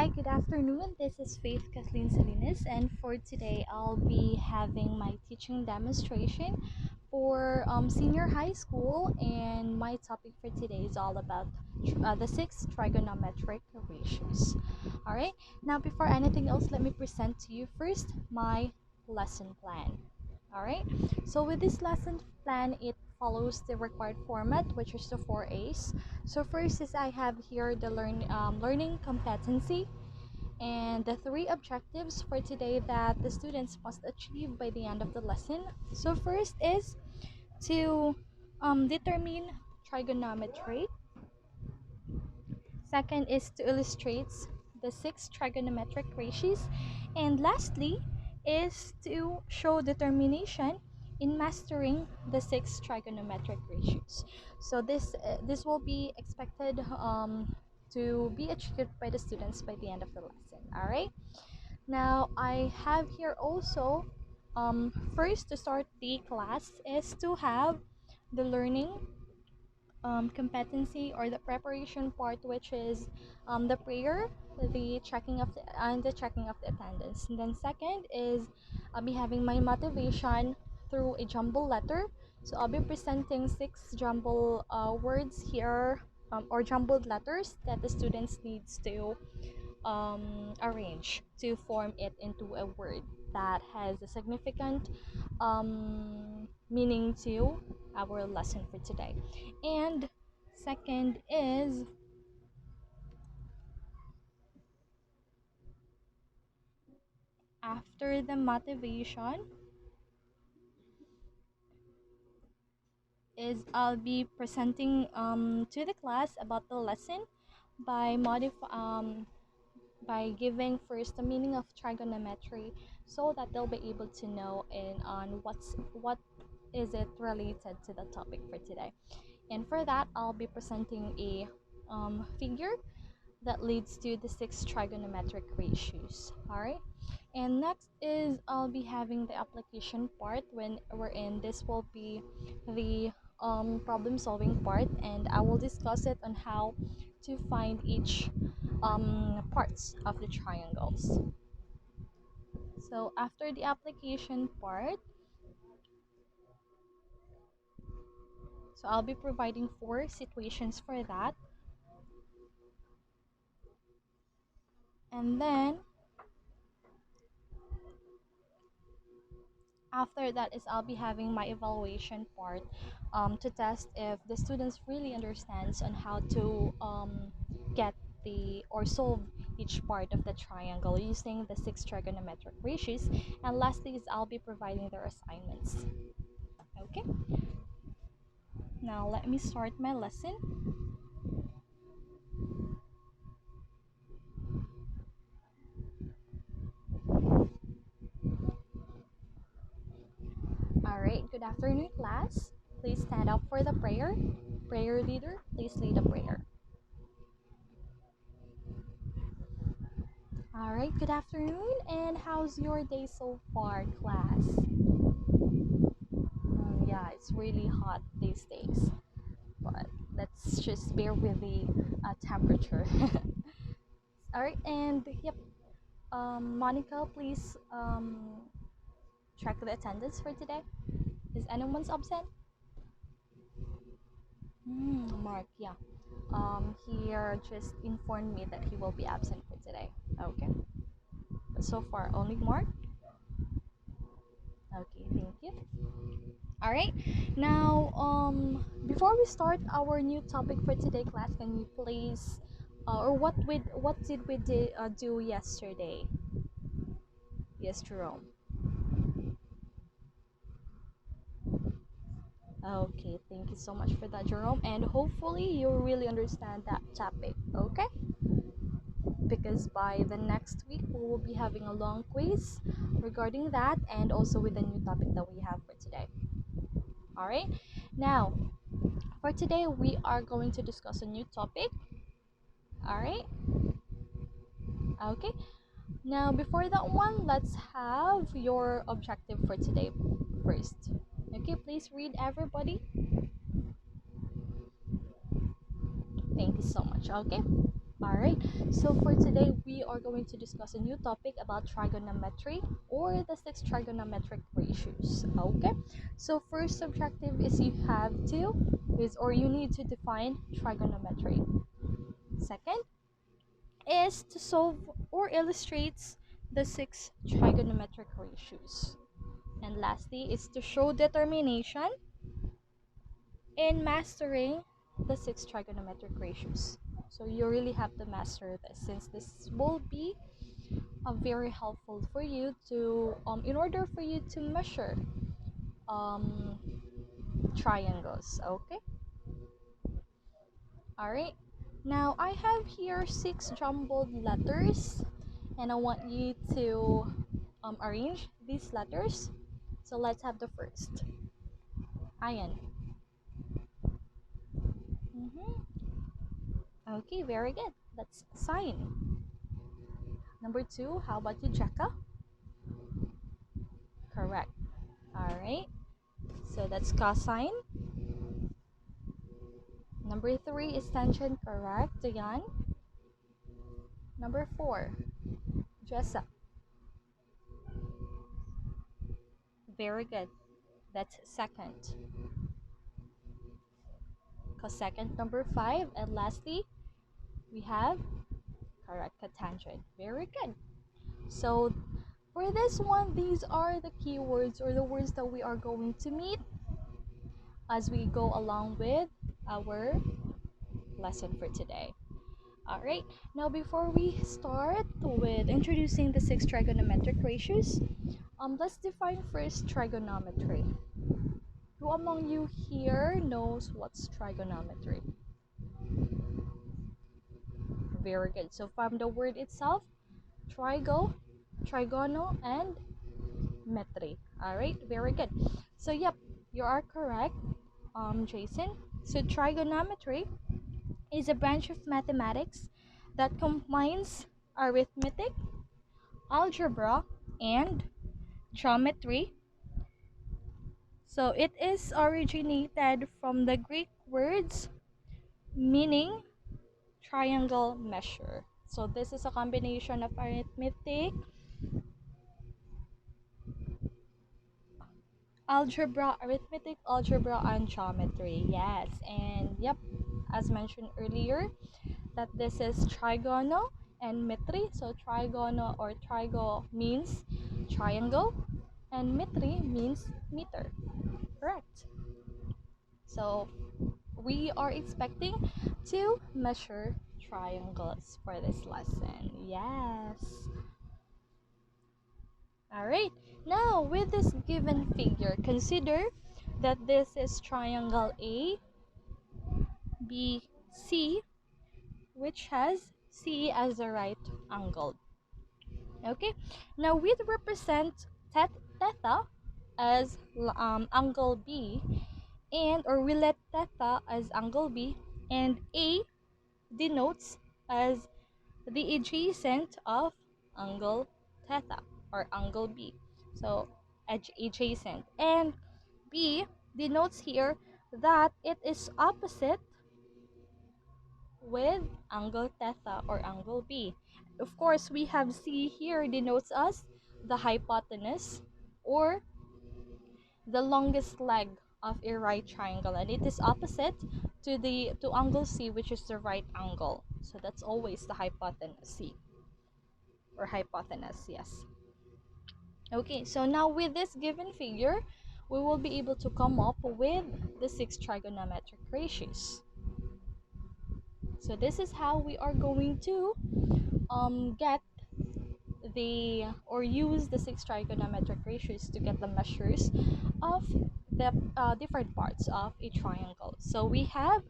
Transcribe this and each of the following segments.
Hi, good afternoon. This is Faith Kathleen Salinas, and for today, I'll be having my teaching demonstration for senior high school. And my topic for today is all about the six trigonometric ratios. All right, now before anything else, let me present to you first my lesson plan. All right, so with this lesson plan, it follows the required format, which is the 4 A's. So first is I have here the learning competency and the three objectives for today that the students must achieve by the end of the lesson. So first is to determine trigonometry. Second is to illustrate the six trigonometric ratios. And lastly is to show determination in mastering the six trigonometric ratios. So this will be expected to be achieved by the students by the end of the lesson. All right. Now I have here also first to start the class is to have the learning competency or the preparation part, which is the prayer, the checking of the checking of the attendance. And then second is I'll be having my motivation through a jumble letter. So I'll be presenting six jumble words here, or jumbled letters that the students needs to arrange to form it into a word that has a significant meaning to our lesson for today. And second is after the motivation is I'll be presenting to the class about the lesson by by giving first the meaning of trigonometry so that they'll be able to know in on what is it related to the topic for today. And for that, I'll be presenting a figure that leads to the six trigonometric ratios. All right. And next is I'll be having the application part when we're in. This will be the problem solving part, and I will discuss it on how to find each parts of the triangles. So after the application part, so I'll be providing four situations for that. And then after that is I'll be having my evaluation part to test if the students really understands on how to get the or solve each part of the triangle using the six trigonometric ratios. And lastly is I'll be providing their assignments. Okay, now let me start my lesson. All right, good afternoon, class. Please stand up for the prayer. Prayer leader, please lead a prayer. All right, good afternoon, and how's your day so far, class? Yeah, it's really hot these days, but let's just bear with the temperature. All right, and yep, Monica, please check the attendance for today. Is anyone's absent? Mark, yeah. Here just informed me that he will be absent for today. Okay, but so far only Mark. Okay, thank you. All right. Now, before we start our new topic for today, class, can you please, or what did we do yesterday? Yes, Jerome. Okay, thank you so much for that, Jerome, and hopefully you really understand that topic. Okay, because by the next week we will be having a long quiz regarding that, and also with the new topic that we have for today. All right. Now, for today we are going to discuss a new topic. All right. Okay. Now, before that one, let's have your objective for today first. Okay, please read everybody. Thank you so much. Okay. Alright, so for today we are going to discuss a new topic about trigonometry or the six trigonometric ratios. Okay, so first objective is you need to define trigonometry. Second is to solve or illustrates the six trigonometric ratios. And lastly is to show determination in mastering the six trigonometric ratios. So you really have to master this since this will be very helpful for you to in order for you to measure um, triangles. Okay, all right. Now I have here six jumbled letters, and I want you to arrange these letters. So let's have the first iron. Okay, very good. That's sine. Number two, how about you, Jekka? Correct. All right. So that's cosine. Number three is tangent. Correct, Dion. Number four, Jessa. Very good. That's second. Cosecant. Number five. And lastly, we have correct cotangent. Very good. So for this one, these are the keywords or the words that we are going to meet as we go along with our lesson for today. Alright, now before we start with introducing the six trigonometric ratios, let's define first trigonometry. Who among you here knows what's trigonometry? Very good. So from the word itself, trigono, and metry. Alright, very good. So yep, you are correct, Jason. So trigonometry is a branch of mathematics that combines arithmetic, algebra, and geometry. So it is originated from the Greek words meaning triangle measure. So this is a combination of arithmetic, algebra, and geometry. Yes, and yep, as mentioned earlier, that this is trigono and metry. So trigono or trigo means triangle, and metry means meter. Correct. So we are expecting to measure triangles for this lesson. Yes. Alright. Now with this given figure, consider that this is triangle A, B, C, which has C as a right angle. Okay. Now we represent theta as angle B, and or we let theta as angle B, and A denotes as the adjacent of angle theta or angle B. So adjacent, and B denotes here that it is opposite with angle theta or angle B. Of course, we have C here denotes us the hypotenuse or the longest leg of a right triangle, and it is opposite to angle C, which is the right angle. So that's always the hypotenuse C or hypotenuse. Yes. Okay, so now with this given figure, we will be able to come up with the six trigonometric ratios. So this is how we are going to get the or use the six trigonometric ratios to get the measures of the different parts of a triangle. So we have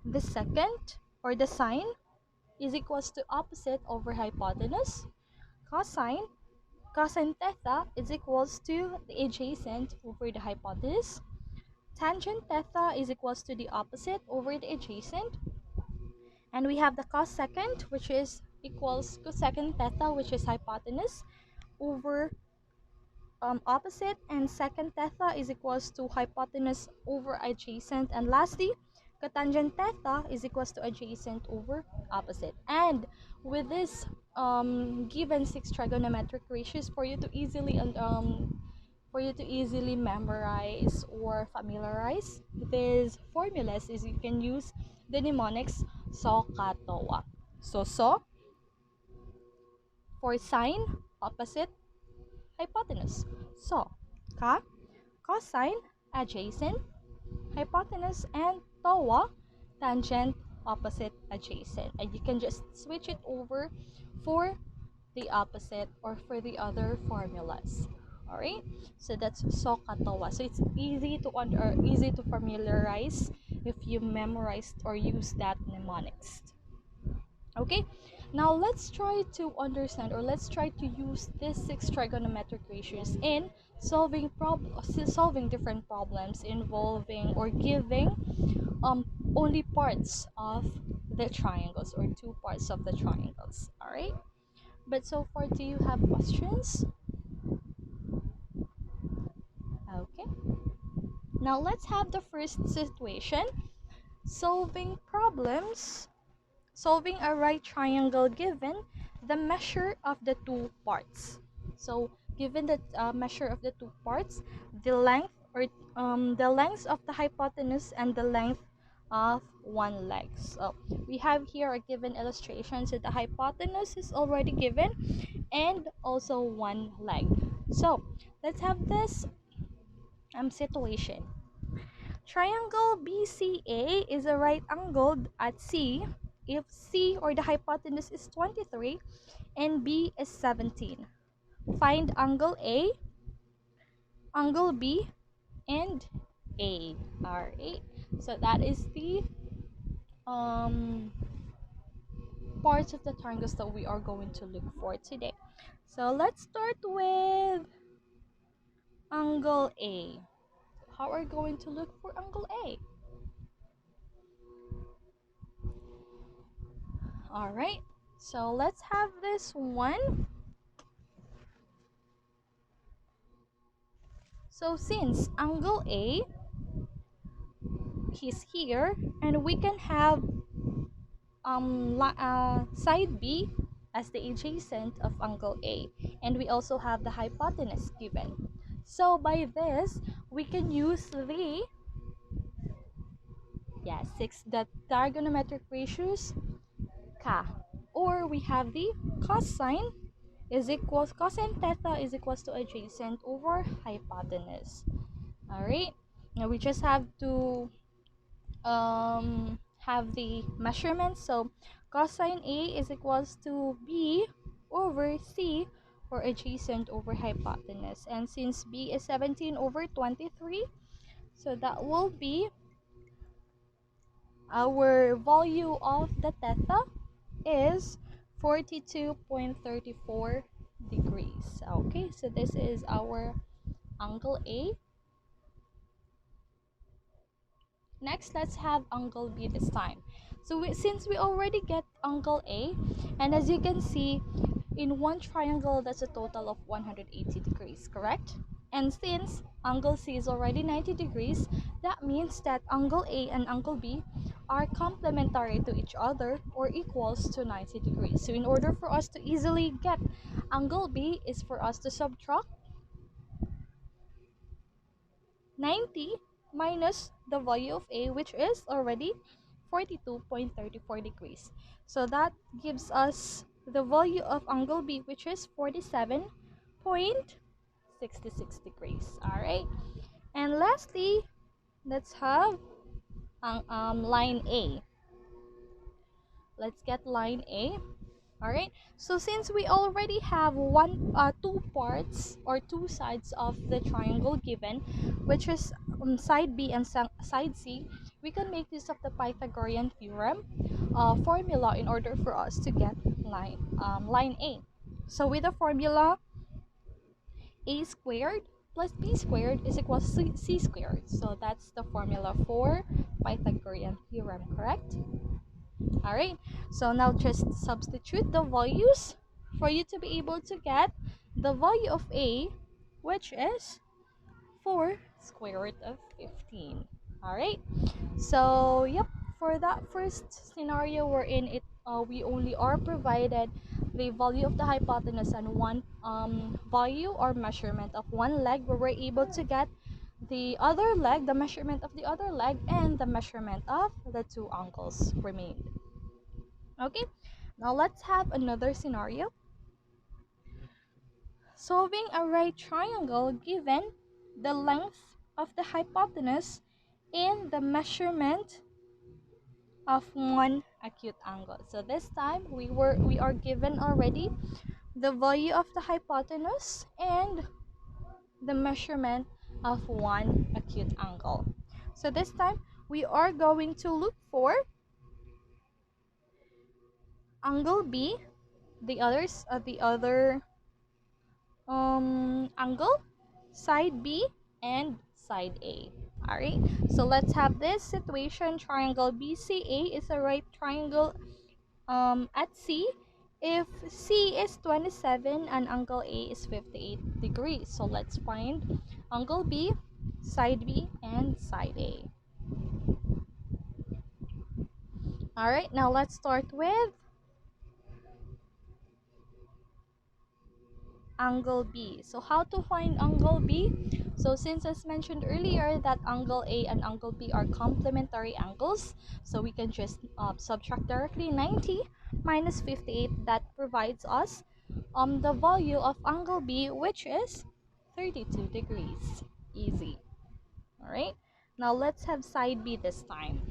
the second or the sine is equals to opposite over hypotenuse. Cosine cosine theta is equals to the adjacent over the hypotenuse. Tangent theta is equals to the opposite over the adjacent. And we have the cosecant, which is equals cosecant theta, which is hypotenuse, over opposite, and secant theta is equals to hypotenuse over adjacent. And lastly, cotangent theta is equals to adjacent over opposite. And with this given six trigonometric ratios for you to easily memorize or familiarize these formulas is you can use the mnemonics so, ka, towa. So for sine, opposite, hypotenuse. So, ka, cosine, adjacent, hypotenuse, and towa, tangent, opposite, adjacent. And you can just switch it over for the opposite or for the other formulas. Alright, so that's sokatawa. So it's easy to familiarize if you memorized or use that mnemonics. Okay, now let's try to understand or let's try to use these six trigonometric ratios in solving different problems involving or giving only parts of the triangles or two parts of the triangles. All right, but so far, do you have questions? Okay, now let's have the first situation: solving problems. Solving a right triangle given the measure of the two parts. So given the measure of the two parts, the length or the length of the hypotenuse and the length of one leg. So we have here a given illustration. So the hypotenuse is already given and also one leg. So let's have this situation. Triangle BCA is a right angled at C if C or the hypotenuse is 23 and B is 17. Find angle A, angle B, and A. Alright, so that is the um, parts of the triangles that we are going to look for today. So let's start with angle A. How are we going to look for angle A? Alright, so let's have this one. So since angle A is here and we can have side B as the adjacent of angle A, and we also have the hypotenuse given. So by this we can use the the trigonometric ratios ka, or we have the cosine cosine theta is equals to adjacent over hypotenuse. All right, now we just have to have the measurements. So cosine A is equals to B over C, or adjacent over hypotenuse. And since B is 17 over 23, so that will be our value of the theta is 42.34 degrees. Okay, so this is our angle A. Next, let's have angle B this time. So since we already get angle A, and as you can see, in one triangle, that's a total of 180 degrees, correct? And since angle C is already 90 degrees, that means that angle A and angle B are complementary to each other or equals to 90 degrees. So in order for us to easily get angle B is for us to subtract 90 minus the value of A, which is already 42.34 degrees. So that gives us the value of angle B, which is 47.66 degrees. All right. And lastly, let's have line A. Let's get line A. All right, so since we already have two parts or two sides of the triangle given, which is side B and side C, we can make use of the Pythagorean theorem formula in order for us to get line A. So with the formula, A squared plus B squared is equals to C squared. So that's the formula for Pythagorean theorem, correct? Alright, so now just substitute the values for you to be able to get the value of A, which is 4 square root of 15. All right. So, yep, for that first scenario we're in, we only are provided the value of the hypotenuse and one value or measurement of one leg, where we're able to get the other leg, the measurement of the other leg, and the measurement of the two angles remained. Okay, now let's have another scenario. Solving a right triangle given the length of the hypotenuse and the measurement of one acute angle. So this time we are given already the value of the hypotenuse and the measurement of one acute angle. So this time we are going to look for angle B, the other angle, side B and side A. Alright, so let's have this situation. Triangle BCA is a right triangle at C if C is 27 and angle A is 58 degrees. So let's find angle B, side B, and side A. Alright, now let's start with angle B. So how to find angle B? So since as mentioned earlier that angle A and angle B are complementary angles, so we can just subtract directly 90 minus 58. That provides us the value of angle B, which is 32 degrees. Easy. Alright, now let's have side B this time.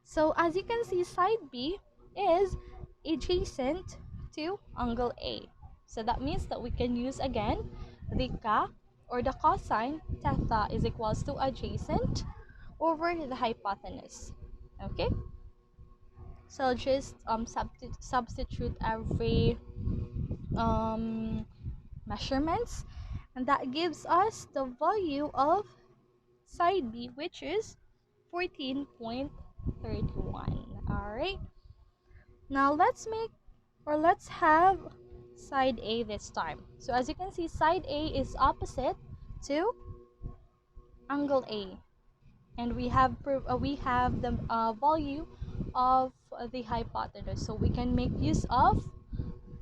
So as you can see, side B is adjacent to angle A. So that means that we can use again the ka, or the cosine theta is equals to adjacent over the hypotenuse. Okay? So just substitute every measurements, and that gives us the value of side B, which is 14.31. All right, now let's have side A this time. So as you can see, side A is opposite to angle A, and we have the value of the hypotenuse, so we can make use of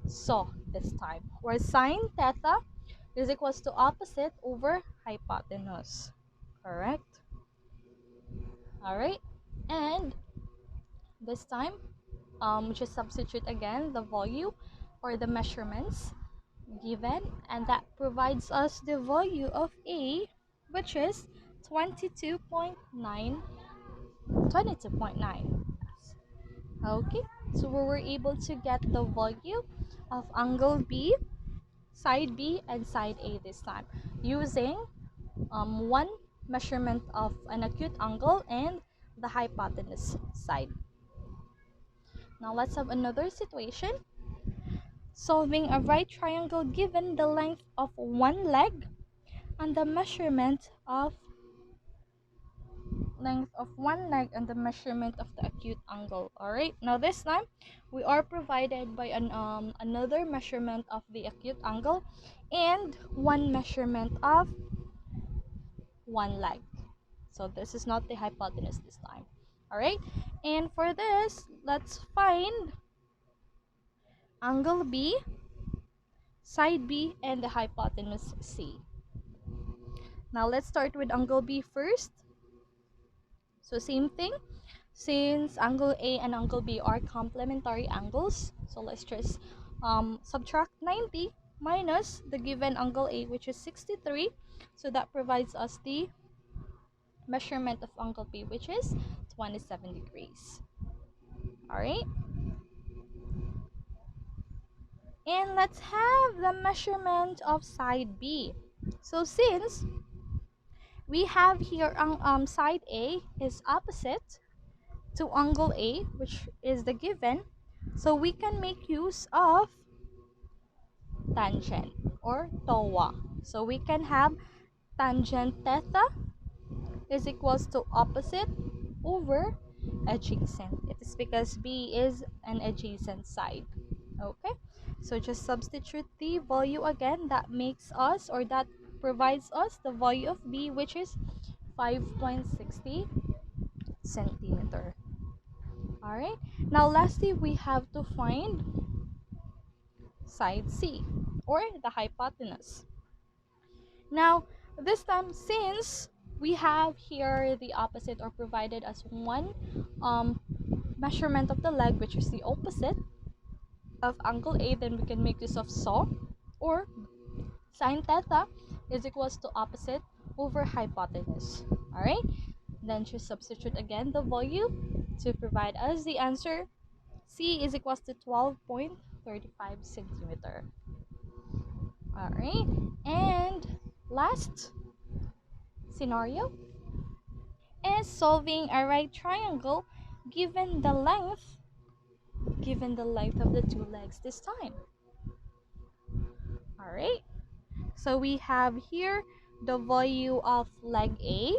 saw this time, where sine theta is equals to opposite over hypotenuse. Correct? All right, and this time just substitute again the value or the measurements given, and that provides us the value of A, which is 22.9. Okay, so we were able to get the value of angle B, side B, and side A this time using one measurement of an acute angle and the hypotenuse side. Now let's have another situation. Solving a right triangle given the length of one leg and the measurement of the measurement of the acute angle. All right, now this time we are provided by another measurement of the acute angle and one measurement of one leg. So this is not the hypotenuse this time. All right, and for this, let's find angle B, side B, and the hypotenuse C. Now let's start with angle B first. So same thing, since angle A and angle B are complementary angles, so let's just subtract 90 minus the given angle A, which is 63. So that provides us the measurement of angle B, which is 27 degrees. All right, and let's have the measurement of side B. So since we have here side A is opposite to angle A, which is the given, so we can make use of tangent or TOA. So we can have tangent theta is equals to opposite over adjacent. It is because B is an adjacent side. Okay, so just substitute the value again. That makes us, or that provides us the value of B, which is 5.60 centimeter. All right. Now, lastly, we have to find side C, or the hypotenuse. Now, this time, since we have here the opposite or provided as one measurement of the leg, which is the opposite of angle A, then we can make use of saw, or sine theta is equals to opposite over hypotenuse. All right. Then just substitute again the volume to provide us the answer. C is equals to 12.35 centimeter. All right. And last scenario is solving a right triangle given the length of the two legs this time. All right. So we have here the value of leg A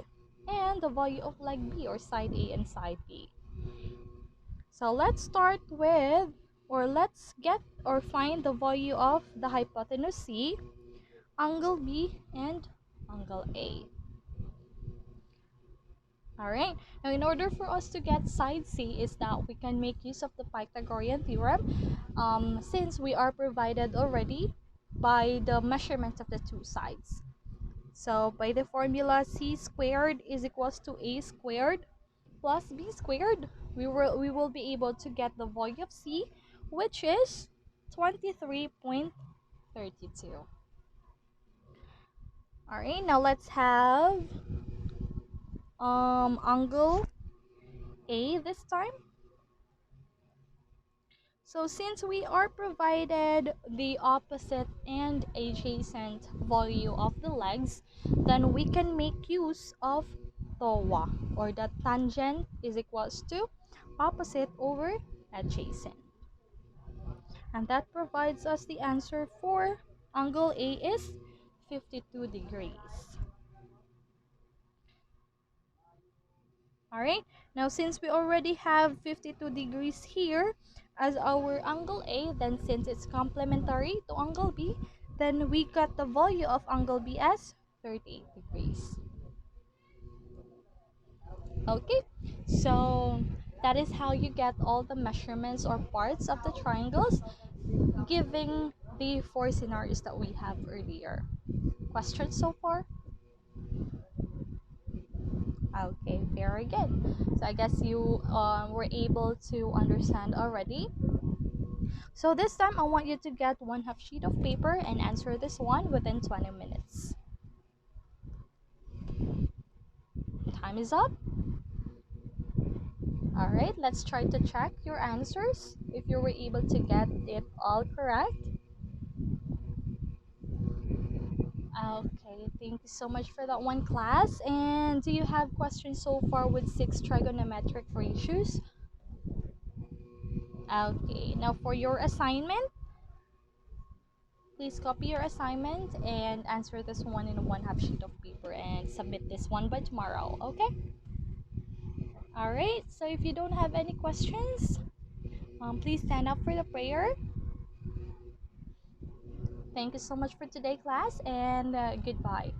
and the value of leg B, or side A and side B. So let's start with, or let's get or find the value of the hypotenuse C, angle B, and angle A. Alright, now in order for us to get side C is that we can make use of the Pythagorean theorem, since we are provided already by the measurement of the two sides. So by the formula, C squared is equals to A squared plus B squared. We will be able to get the value of C, which is 23.32. Alright, now let's have angle A this time. So since we are provided the opposite and adjacent value of the legs, then we can make use of TOA, or the tangent is equals to opposite over adjacent. And that provides us the answer for angle A is 52 degrees. Alright, now since we already have 52 degrees here as our angle A, then since it's complementary to angle B, then we got the value of angle B as 38 degrees. Okay, so that is how you get all the measurements or parts of the triangles, giving the four scenarios that we have earlier. Questions so far? Okay, very good. So I guess you were able to understand already. So this time I want you to get 1/2 sheet of paper and answer this one within 20 minutes. Time is up. Alright, let's try to check your answers if you were able to get it all correct. Okay, thank you so much for that one, class. And do you have questions so far with 6 trigonometric ratios? Okay, now for your assignment, please copy your assignment and answer this one in 1/2 sheet of paper and submit this one by tomorrow, okay? Alright, so if you don't have any questions, please stand up for the prayer. Thank you so much for today, class, and goodbye.